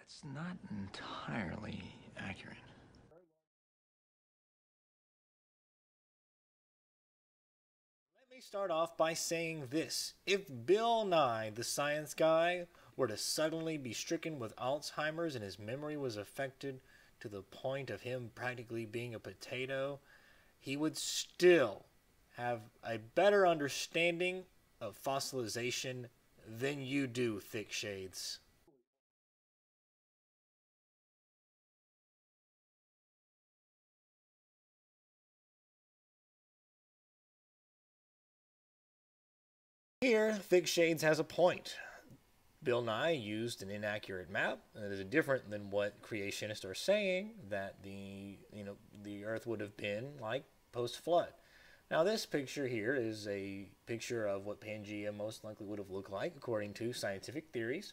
That's not entirely accurate. Let me start off by saying this. If Bill Nye, the science guy, were to suddenly be stricken with Alzheimer's and his memory was affected to the point of him practically being a potato, he would still have a better understanding of fossilization than you do, thick shades. Here, Thick Shades has a point. Bill Nye used an inaccurate map that is different than what creationists are saying that the Earth would have been like post-flood. Now, this picture here is a picture of what Pangea most likely would have looked like according to scientific theories.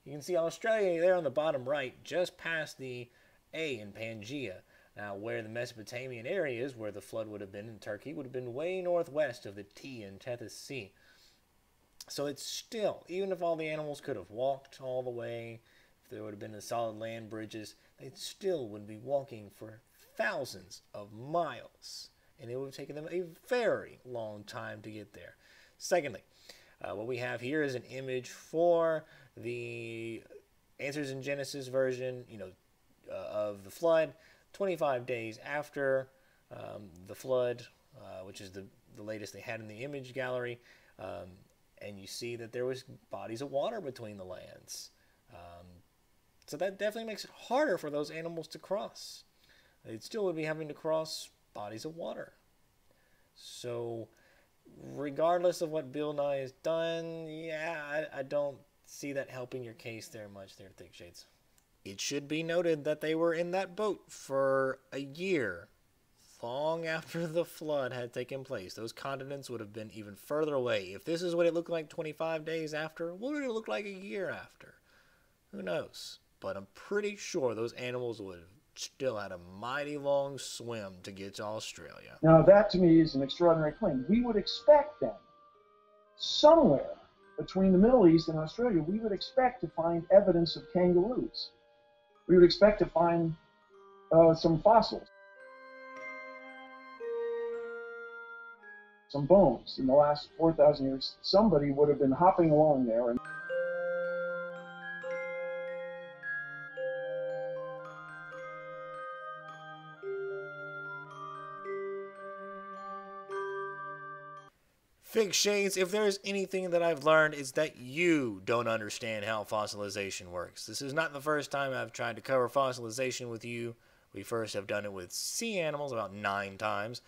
You can see Australia there on the bottom right, just past the A in Pangea. Now, where the Mesopotamian area is, where the flood would have been in Turkey, would have been way northwest of the T in Tethys Sea. So it's still, even if all the animals could have walked all the way, if there would have been the solid land bridges, they still would be walking for thousands of miles. And it would have taken them a very long time to get there. Secondly, what we have here is an image for the Answers in Genesis version, of the flood, 25 days after the flood, which is the latest they had in the image gallery. And you see that there was bodies of water between the lands. So that definitely makes it harder for those animals to cross. They still would be having to cross bodies of water. So regardless of what Bill Nye has done, yeah, I don't see that helping your case there much there, Thick Shades. It should be noted that they were in that boat for a year long after the flood had taken place. Those continents would have been even further away. If this is what it looked like 25 days after, what would it look like a year after? Who knows? But I'm pretty sure those animals would have still had a mighty long swim to get to Australia. Now, that to me is an extraordinary claim. We would expect then, somewhere between the Middle East and Australia, we would expect to find evidence of kangaroos. We would expect to find some fossils. Some bones in the last 4,000 years. Somebody would have been hopping along there. And Thick Shades, if there's anything that I've learned, it's that you don't understand how fossilization works. This is not the first time I've tried to cover fossilization with you. We first have done it with sea animals about 9 times.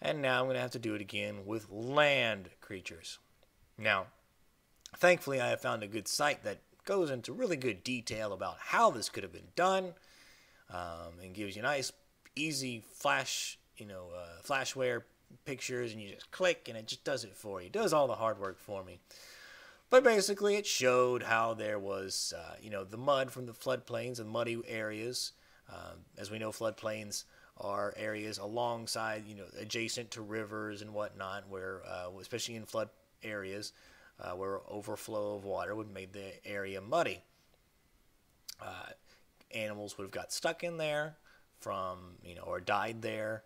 And now I'm going to have to do it again with land creatures. Now, thankfully I have found a good site that goes into really good detail about how this could have been done, and gives you nice, easy flashware pictures, and you just click and it just does it for you. It does all the hard work for me. But basically it showed how there was, the mud from the floodplains and muddy areas. As we know, floodplains are areas alongside, adjacent to rivers and whatnot, where, especially in flood areas, where overflow of water would make the area muddy. Animals would have got stuck in there from, or died there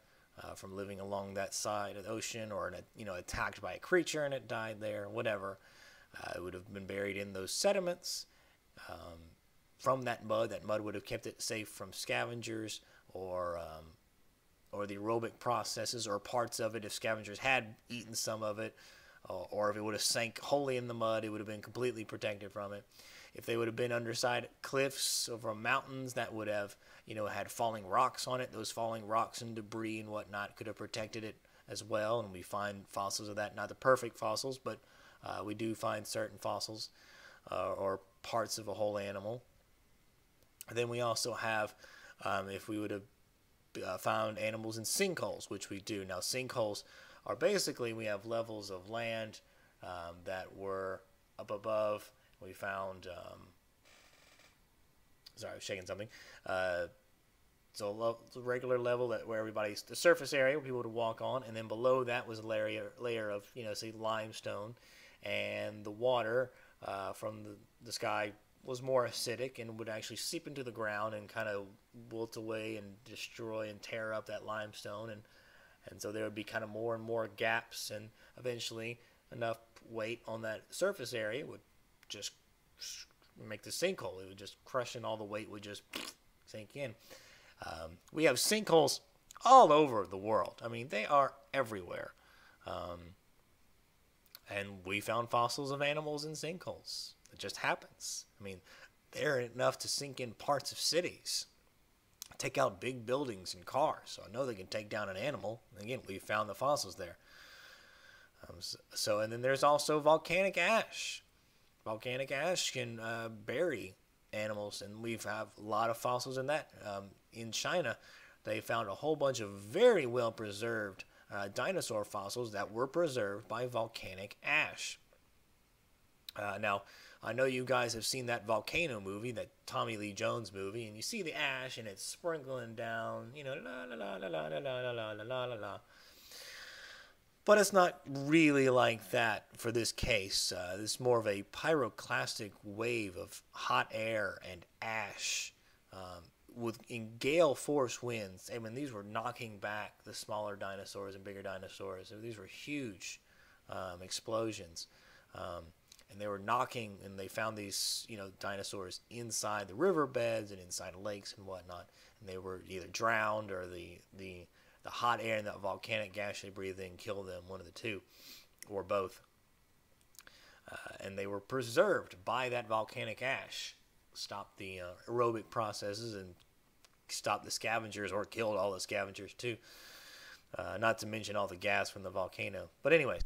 from living along that side of the ocean, or, attacked by a creature and it died there, whatever. It would have been buried in those sediments from that mud. That mud would have kept it safe from scavengers or the aerobic processes or parts of it if scavengers had eaten some of it, or if it would have sank wholly in the mud, it would have been completely protected from it. If they would have been underside cliffs over mountains that would have, had falling rocks on it, those falling rocks and debris and whatnot could have protected it as well, and we find fossils of that. Not the perfect fossils, but we do find certain fossils or parts of a whole animal. Then we also have, if we would have found animals in sinkholes, which we do. Now, sinkholes are basically, we have levels of land that were up above. We found, sorry, I was shaking something. So a regular level where the surface area where people would walk on, and then below that was a layer of, say limestone, and the water from the sky was more acidic and would actually seep into the ground and kind of wilt away and destroy and tear up that limestone, and so there would be kind of more and more gaps, and eventually enough weight on that surface area would just make the sinkhole. It would just crush, and all the weight would just sink in. We have sinkholes all over the world. I mean, they are everywhere. And we found fossils of animals in sinkholes. It just happens. I mean, they're enough to sink in parts of cities, take out big buildings and cars. So I know they can take down an animal. Again, we found the fossils there. And then there's also volcanic ash. Volcanic ash can bury animals, and we have a lot of fossils in that. In China, they found a whole bunch of very well preserved dinosaur fossils that were preserved by volcanic ash. Now, I know you guys have seen that volcano movie, that Tommy Lee Jones movie, and you see the ash and it's sprinkling down, you know, la la la la la la la la la la la. But it's not really like that for this case. This is more of a pyroclastic wave of hot air and ash in gale force winds. I mean, these were knocking back the smaller dinosaurs and bigger dinosaurs. These were huge explosions. And they were knocking, and they found these, dinosaurs inside the riverbeds and inside lakes and whatnot. And they were either drowned, or the hot air and that volcanic gas they breathed in killed them, one of the two, or both. And they were preserved by that volcanic ash. Stopped the aerobic processes and stopped the scavengers, or killed all the scavengers too. Not to mention all the gas from the volcano. But anyway.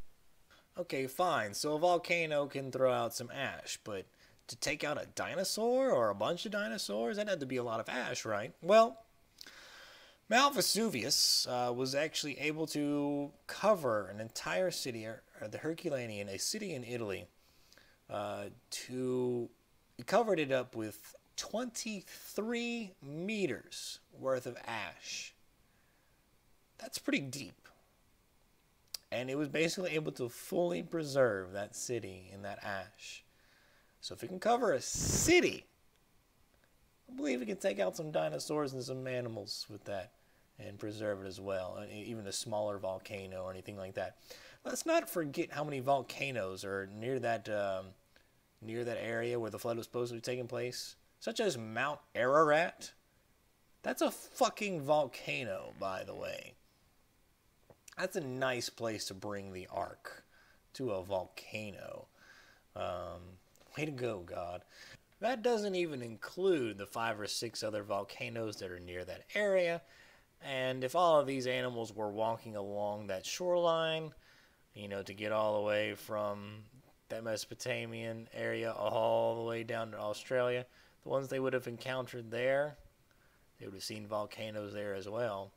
Okay, fine. So a volcano can throw out some ash, but to take out a dinosaur or a bunch of dinosaurs, that had to be a lot of ash, right? Well, Mount Vesuvius was actually able to cover an entire city, or the Herculaneum, a city in Italy. It covered it up with 23 meters worth of ash. That's pretty deep. And it was basically able to fully preserve that city in that ash. So if it can cover a city, I believe it can take out some dinosaurs and some animals with that and preserve it as well. Even a smaller volcano or anything like that. Let's not forget how many volcanoes are near that area where the flood was supposed to be taking place. Such as Mount Ararat. That's a fucking volcano, by the way. That's a nice place to bring the ark, to a volcano. Way to go, God. That doesn't even include the 5 or 6 other volcanoes that are near that area. And if all of these animals were walking along that shoreline, to get all the way from that Mesopotamian area all the way down to Australia, the ones they would have encountered there, they would have seen volcanoes there as well.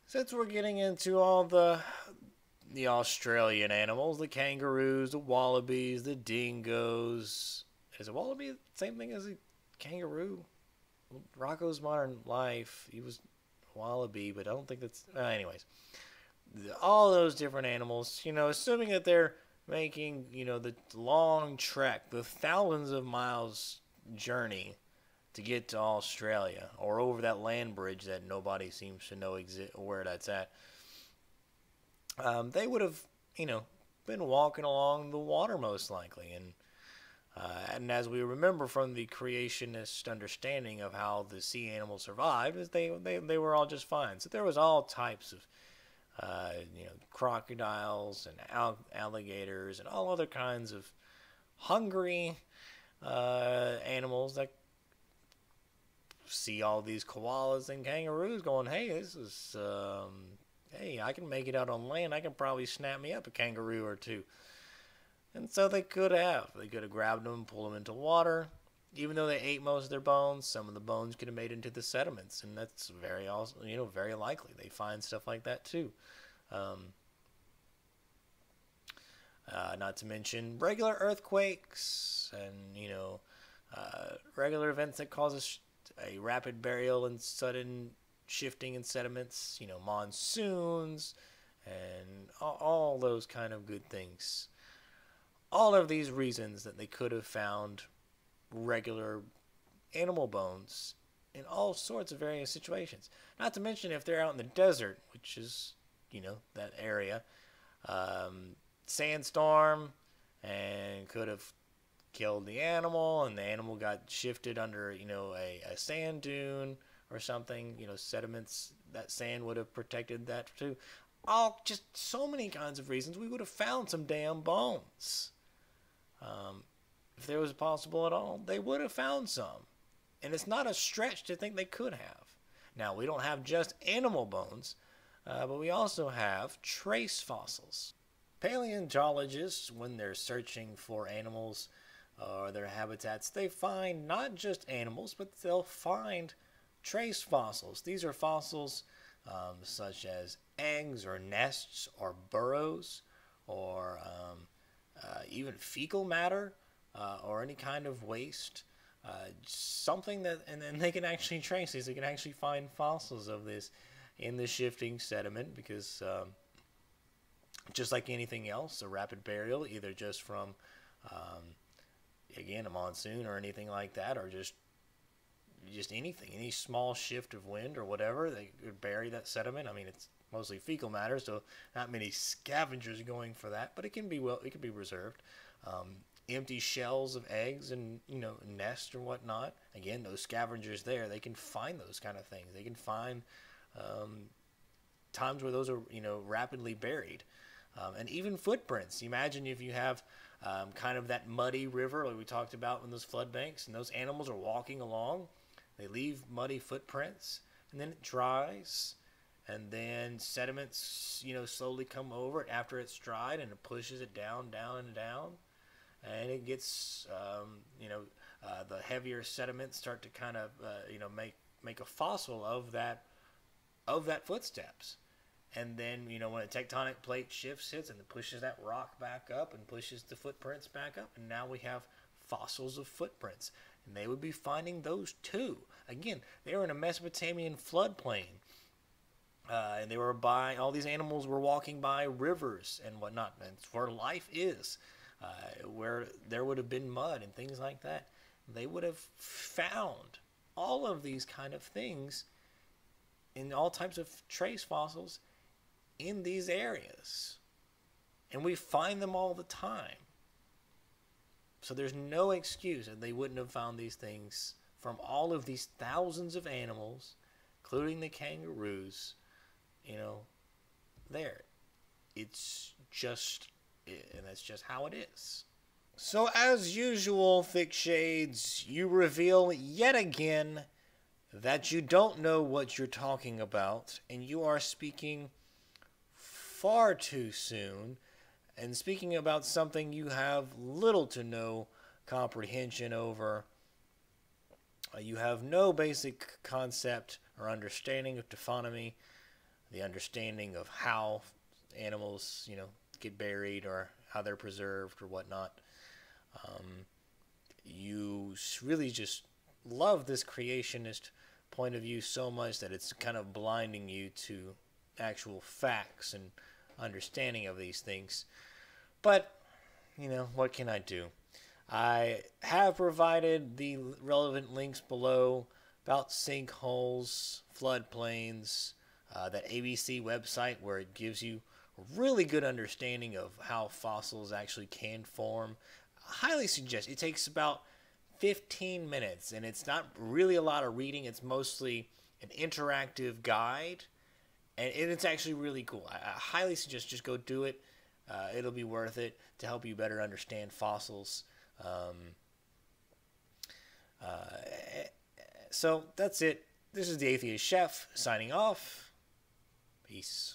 Since we're getting into all the Australian animals, the kangaroos, the wallabies, the dingoes. Is a wallaby the same thing as a kangaroo? Rocco's Modern Life, he was a wallaby, but I don't think that's... anyways. All those different animals, assuming that they're making, the long trek, the thousands of miles journey to get to Australia, or over that land bridge that nobody seems to know where that's at. They would have, been walking along the water most likely, and as we remember from the creationist understanding of how the sea animals survived, is they were all just fine. So there was all types of, crocodiles and alligators and all other kinds of hungry animals that see all these koalas and kangaroos going, hey, this is, hey, I can make it out on land. I can probably snap me up a kangaroo or two. And so they could have. They could have grabbed them, pulled them into water. Even though they ate most of their bones, some of the bones could have made it into the sediments, and that's very likely. They find stuff like that too. Not to mention regular earthquakes and regular events that cause a rapid burial and sudden shifting in sediments, monsoons, and all those kind of good things. All of these reasons that they could have found regular animal bones in all sorts of various situations. Not to mention if they're out in the desert, which is, that area, sandstorm, and could have killed the animal, and the animal got shifted under, a sand dune or something, sediments, that sand would have protected that too. All just so many kinds of reasons we would have found some damn bones. If there was possible at all, they would have found some. And it's not a stretch to think they could have. Now, we don't have just animal bones, but we also have trace fossils. Paleontologists, when they're searching for animals or their habitats, they find not just animals, but they'll find trace fossils. These are fossils such as eggs or nests or burrows or even fecal matter or any kind of waste. Something that, and then they can actually trace these. They can actually find fossils of this in the shifting sediment because just like anything else, a rapid burial, either just from, again, a monsoon or anything like that, or just anything, any small shift of wind or whatever, they could bury that sediment. I mean, it's mostly fecal matter, so not many scavengers going for that, but it can be reserved. Empty shells of eggs and nests or whatnot. Again, those scavengers there, they can find those kind of things. They can find times where those are rapidly buried, and even footprints. Imagine if you have kind of that muddy river like we talked about in those flood banks, and those animals are walking along. They leave muddy footprints, and then it dries, and then sediments slowly come over it after it's dried, and it pushes it down, down, and down. And it gets, the heavier sediments start to kind of, make a fossil of that footsteps. And then, when a tectonic plate shifts hits and it pushes that rock back up and pushes the footprints back up, and now we have fossils of footprints. And they would be finding those too. Again, they were in a Mesopotamian floodplain. And they were all these animals were walking by rivers and whatnot. And it's where life is. Where there would have been mud and things like that. They would have found all of these kind of things in all types of trace fossils in these areas. And we find them all the time. So there's no excuse that they wouldn't have found these things from all of these thousands of animals, including the kangaroos, there. It's just... and that's just how it is. So as usual, Thick Shades, you reveal yet again that you don't know what you're talking about, and you are speaking far too soon, and speaking about something you have little to no comprehension over. You have no basic concept or understanding of taphonomy, the understanding of how animals, get buried or how they're preserved or whatnot. You really just love this creationist point of view so much that it's kind of blinding you to actual facts and understanding of these things. But, what can I do? I have provided the relevant links below about sinkholes, floodplains, that ABC website where it gives you a really good understanding of how fossils actually can form. I highly suggest it. Takes about 15 minutes, and it's not really a lot of reading. It's mostly an interactive guide, and it's actually really cool. I highly suggest just go do it. It'll be worth it to help you better understand fossils. So that's it. This is the Atheist Chef signing off. Peace.